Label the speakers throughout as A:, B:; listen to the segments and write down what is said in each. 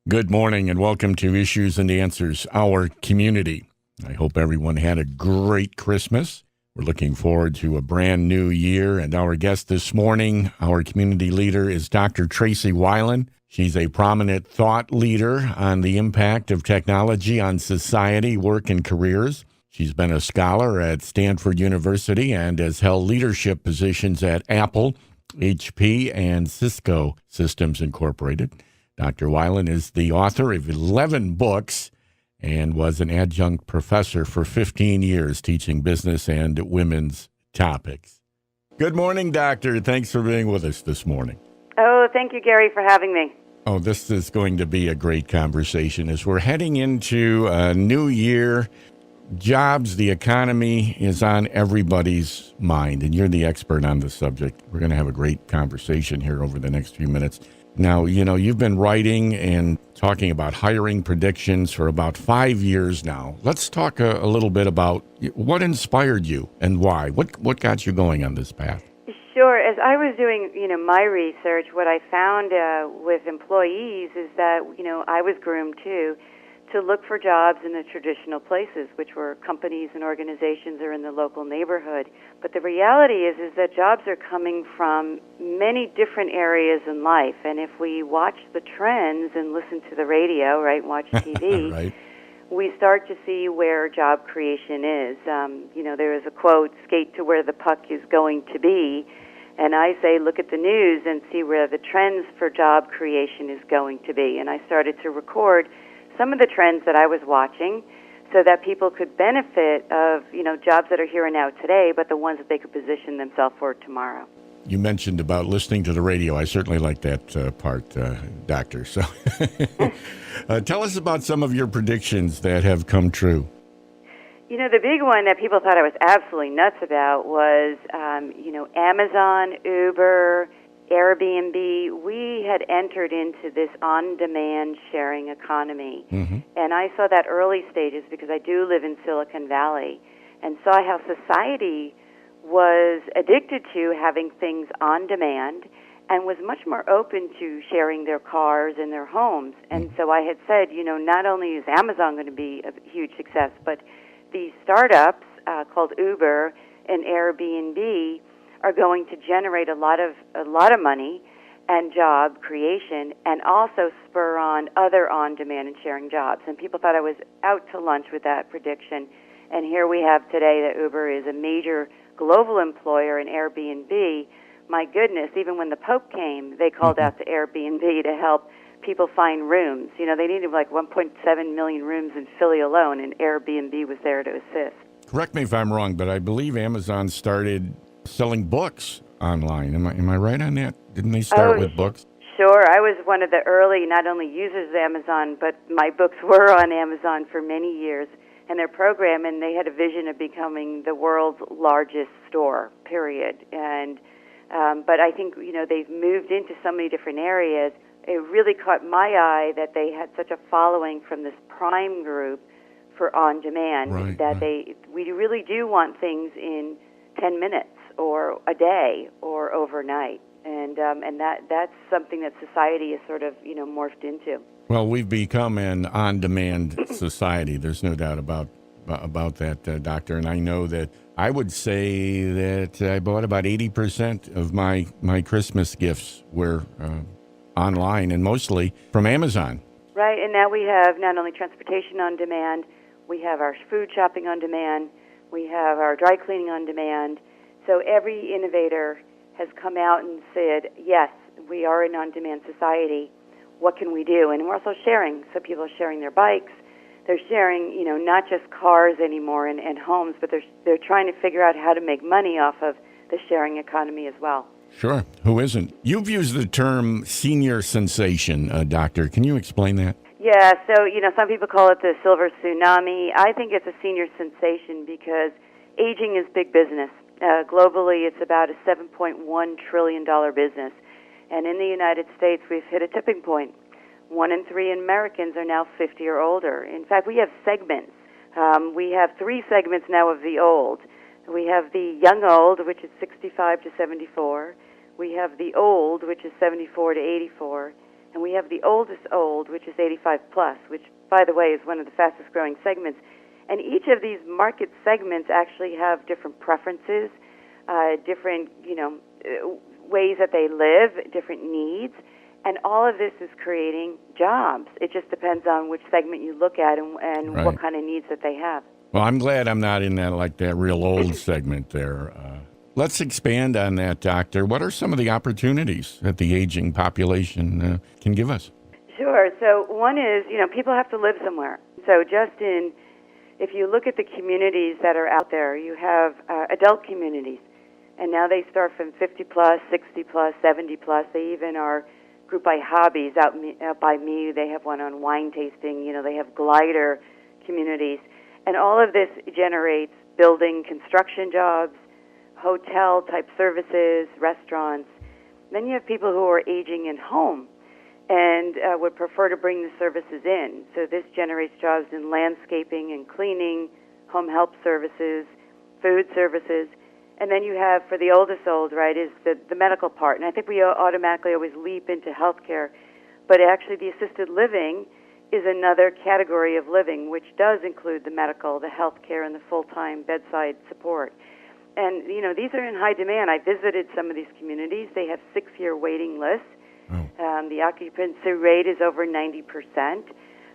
A: Good morning and welcome to Issues and Answers, our community. I hope everyone had a great Christmas. We're looking forward to a brand new year, and our guest this morning, our community leader, is Dr. Tracey Wilen. She's a prominent thought leader on the impact of technology on society, work, and careers. She's been a scholar at Stanford University and has held leadership positions at Apple, HP, and Cisco Systems Incorporated. Dr. Wilen is the author of 11 books and was an adjunct professor for 15 years teaching business and women's topics. Good morning, Doctor. Thanks for being with us this morning.
B: Oh, thank you, Gary, for having me.
A: Oh, this is going to be a great conversation as we're heading into a new year. Jobs, the economy is on everybody's mind, and you're the expert on the subject. We're going to have a great conversation here over the next few minutes. Now, you've been writing and talking about hiring predictions for about 5 years now. Let's talk a little bit about what inspired you and why. What got you going on this path?
B: Sure. As I was doing, my research, what I found with employees is that, I was groomed too to look for jobs in the traditional places, which were companies and organizations or in the local neighborhood. But the reality is that jobs are coming from many different areas in life. And if we watch the trends and listen to the radio, right, watch TV,
A: Right.
B: we start to see where job creation is. There is a quote, skate to where the puck is going to be. And I say, look at the news and see where the trends for job creation is going to be. And I started to record some of the trends that I was watching so that people could benefit of, jobs that are here and now today, but the ones that they could position themselves for tomorrow.
A: You mentioned about listening to the radio. I certainly like that part, Doctor. So tell us about some of your predictions that have come true.
B: The big one that people thought I was absolutely nuts about was, Amazon, Uber, Airbnb. We had entered into this on-demand sharing economy.
A: Mm-hmm.
B: And I saw that early stages because I do live in Silicon Valley and saw how society was addicted to having things on demand and was much more open to sharing their cars and their homes. And so I had said, not only is Amazon going to be a huge success, but these startups called Uber and Airbnb are going to generate a lot of money and job creation and also spur on other on-demand and sharing jobs. And people thought I was out to lunch with that prediction. And here we have today that Uber is a major global employer and Airbnb. My goodness, even when the Pope came, they called out to Airbnb to help people find rooms. They needed like 1.7 million rooms in Philly alone, and Airbnb was there to assist.
A: Correct me if I'm wrong, but I believe Amazon started selling books online. Am I right on that? Didn't they start with books?
B: Sure. I was one of the early, not only users of Amazon, but my books were on Amazon for many years and their program, and they had a vision of becoming the world's largest store, period. And but I think, they've moved into so many different areas. It really caught my eye that they had such a following from this Prime group for on-demand we really do want things in 10 minutes or a day or overnight. And that's something that society has sort of, morphed into.
A: Well, we've become an on-demand society. There's no doubt about that, Doctor. And I know that I would say that I bought about 80% of my Christmas gifts were online and mostly from Amazon.
B: Right, and now we have not only transportation on demand, we have our food shopping on demand, we have our dry cleaning on demand. So every innovator has come out and said, yes, we are an on-demand society. What can we do? And we're also sharing. So people are sharing their bikes. They're sharing, not just cars anymore and homes, but they're trying to figure out how to make money off of the sharing economy as well.
A: Sure. Who isn't? You've used the term senior sensation, Doctor. Can you explain that?
B: Yeah, so, some people call it the silver tsunami. I think it's a senior sensation because aging is big business. Globally, it's about a $7.1 trillion business. And in the United States, we've hit a tipping point. 1 in 3 Americans are now 50 or older. In fact, we have segments. We have 3 segments now of the old. We have the young old, which is 65 to 74. We have the old, which is 74 to 84. and we have the oldest old, which is 85 plus, which, by the way, is one of the fastest growing segments. And each of these market segments actually have different preferences, different, ways that they live, different needs, and all of this is creating jobs. It just depends on which segment you look at and
A: Right.
B: what kind of needs that they have.
A: Well, I'm glad I'm not in that real old segment there. Let's expand on that, Doctor. What are some of the opportunities that the aging population can give us?
B: Sure. So one is, people have to live somewhere. So if you look at the communities that are out there, you have adult communities, and now they start from 50 plus, 60 plus, 70 plus. They even are grouped by hobbies. Out by me, they have one on wine tasting. They have glider communities. And all of this generates building construction jobs, hotel-type services, restaurants. Then you have people who are aging in home and would prefer to bring the services in. So this generates jobs in landscaping and cleaning, home help services, food services. And then you have, for the oldest old, right, is the medical part. And I think we automatically always leap into healthcare. But actually the assisted living is another category of living, which does include the medical, the healthcare, and the full-time bedside support. And, these are in high demand. I visited some of these communities. They have 6-year waiting lists. Oh. The occupancy rate is over 90%.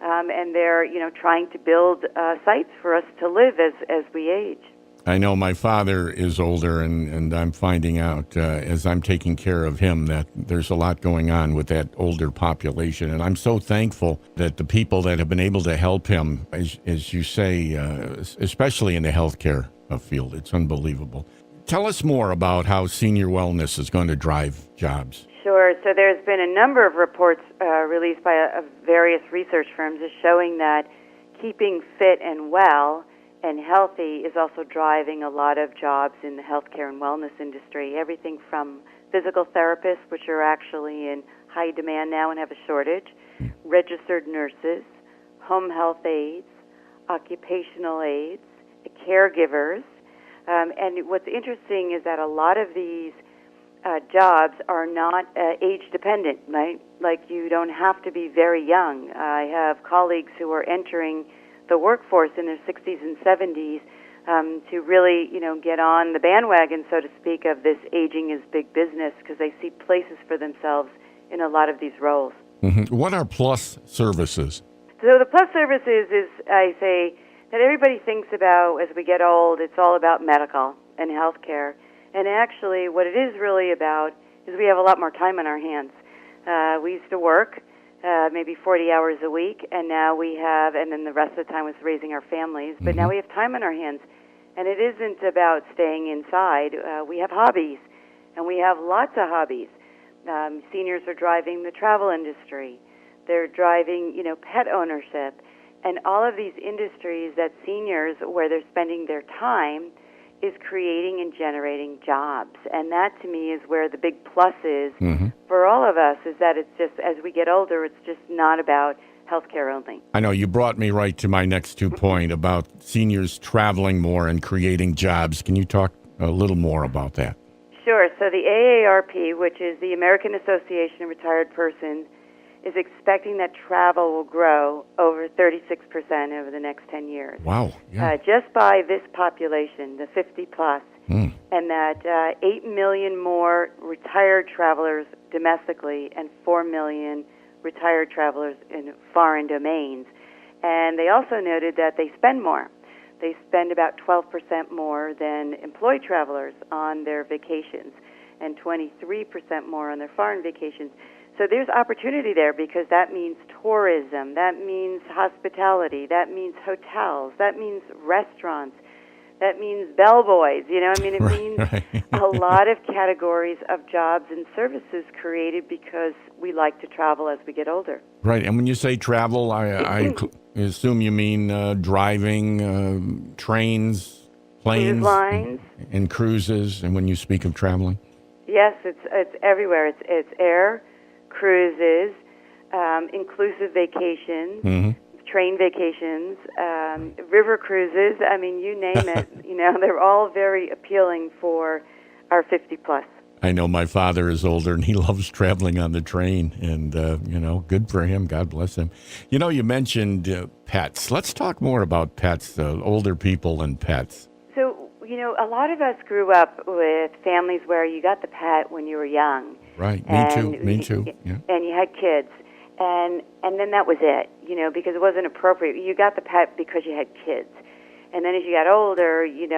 B: And they're, trying to build sites for us to live as we age.
A: I know my father is older, and I'm finding out as I'm taking care of him that there's a lot going on with that older population. And I'm so thankful that the people that have been able to help him, as you say, especially in the healthcare field, it's unbelievable. Tell us more about how senior wellness is going to drive jobs.
B: Sure. So there's been a number of reports released by various research firms showing that keeping fit and well and healthy is also driving a lot of jobs in the healthcare and wellness industry. Everything from physical therapists, which are actually in high demand now and have a shortage, registered nurses, home health aides, occupational aides, caregivers. And what's interesting is that a lot of these jobs are not age dependent, right? Like you don't have to be very young. I have colleagues who are entering the workforce in their 60s and 70s to really, get on the bandwagon, so to speak, of this aging is big business because they see places for themselves in a lot of these roles.
A: Mm-hmm. What are plus services?
B: So the plus services is, I say, that everybody thinks about as we get old, it's all about medical and health care. And actually, what it is really about is we have a lot more time on our hands. We used to work maybe 40 hours a week, and now we have, and then the rest of the time was raising our families, but now we have time on our hands. And it isn't about staying inside. We have hobbies, and we have lots of hobbies. Seniors are driving the travel industry. They're driving, pet ownership. And all of these industries that seniors, where they're spending their time, is creating and generating jobs. And that, to me, is where the big plus is for all of us, is that it's just, as we get older, it's just not about healthcare only. I
A: know you brought me right to my next 2 point about seniors traveling more and creating jobs. Can you talk a little more about that?
B: Sure. So the AARP, which is the American Association of Retired Persons, is expecting that travel will grow over 36% over the next 10 years.
A: Wow. Yeah.
B: Just by this population, the 50 plus, and that 8 million more retired travelers domestically and 4 million retired travelers in foreign domains. And they also noted that they spend more. They spend about 12% more than employed travelers on their vacations and 23% more on their foreign vacations. So there's opportunity there because that means tourism, that means hospitality, that means hotels, that means restaurants, that means bellboys. It means a lot of categories of jobs and services created because we like to travel as we get older.
A: Right, and when you say travel, I assume you mean driving, trains, planes,
B: cruise lines,
A: and cruises. And when you speak of traveling,
B: yes, it's everywhere. It's air, cruises, inclusive vacations, train vacations, river cruises. I mean, you name it. They're all very appealing for our 50 plus.
A: I know my father is older and he loves traveling on the train, and good for him. God bless him. You mentioned pets. Let's talk more about pets, older people and pets.
B: So, a lot of us grew up with families where you got the pet when you were young.
A: Right. Me too. Yeah.
B: And you had kids. And then that was it, because it wasn't appropriate. You got the pet because you had kids. And then as you got older, you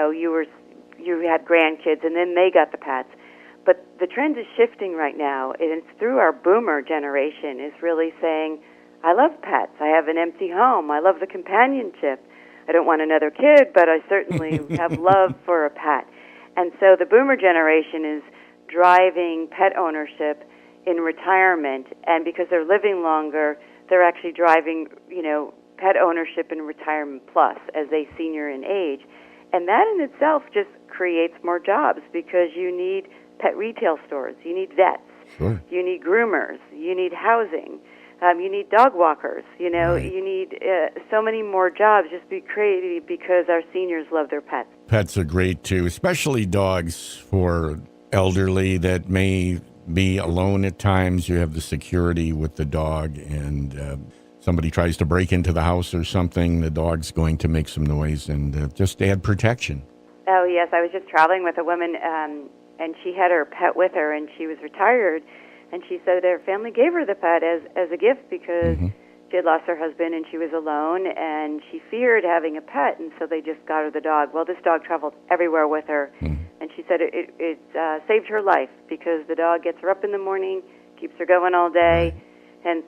B: had grandkids, and then they got the pets. But the trend is shifting right now, and it's through our boomer generation is really saying, I love pets. I have an empty home. I love the companionship. I don't want another kid, but I certainly have love for a pet. And so the boomer generation is driving pet ownership in retirement, and because they're living longer, they're actually driving, pet ownership in retirement plus as they senior in age. And that in itself just creates more jobs because you need pet retail stores, you need vets,
A: sure.
B: You need groomers, you need housing, you need dog walkers,
A: Right.
B: You need so many more jobs just be created because our seniors love their pets.
A: Pets are great too, especially dogs for elderly that may be alone at times. You have the security with the dog, and somebody tries to break into the house or something, the dog's going to make some noise and just add protection.
B: Oh, yes. I was just traveling with a woman, and she had her pet with her, and she was retired, and she said their family gave her the pet as a gift because she had lost her husband and she was alone, and she feared having a pet, and so they just got her the dog. Well, this dog traveled everywhere with her, and she said it saved her life because the dog gets her up in the morning, keeps her going all day, and,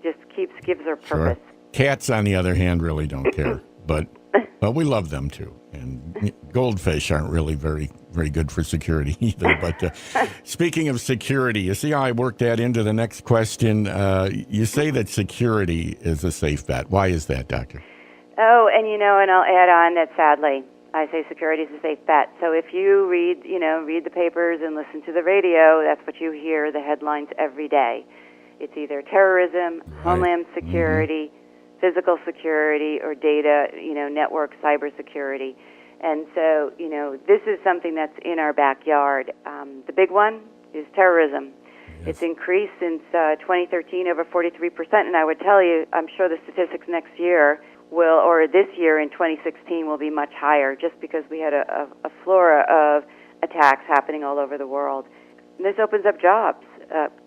B: just gives her purpose.
A: Sure. Cats, on the other hand, really don't care, but we love them too. And goldfish aren't really very, very good for security either. But speaking of security, you see how I worked that into the next question? You say that security is a safe bet. Why is that, Doctor?
B: Oh, and and I'll add on that sadly, I say security is a safe bet. So if you read the papers and listen to the radio, that's what you hear, the headlines every day. It's either terrorism, homeland security, physical security, or data, network cybersecurity. And so, this is something that's in our backyard. The big one is terrorism. Yes. It's increased since 2013 over 43%, and I would tell you, I'm sure the statistics next year or this year in 2016 will be much higher just because we had a flora of attacks happening all over the world. And this opens up jobs,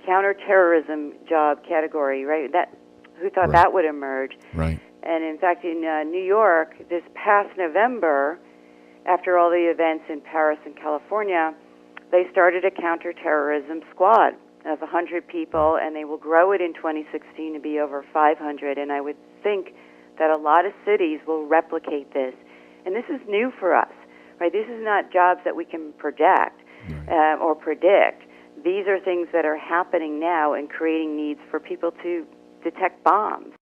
B: counterterrorism job category, right? Who thought that would emerge?
A: Right.
B: And in fact, in New York, this past November, after all the events in Paris and California, they started a counterterrorism squad of 100 people, and they will grow it in 2016 to be over 500. And I would think that a lot of cities will replicate this. And this is new for us, right? This is not jobs that we can project or predict. These are things that are happening now and creating needs for people to detect bombs.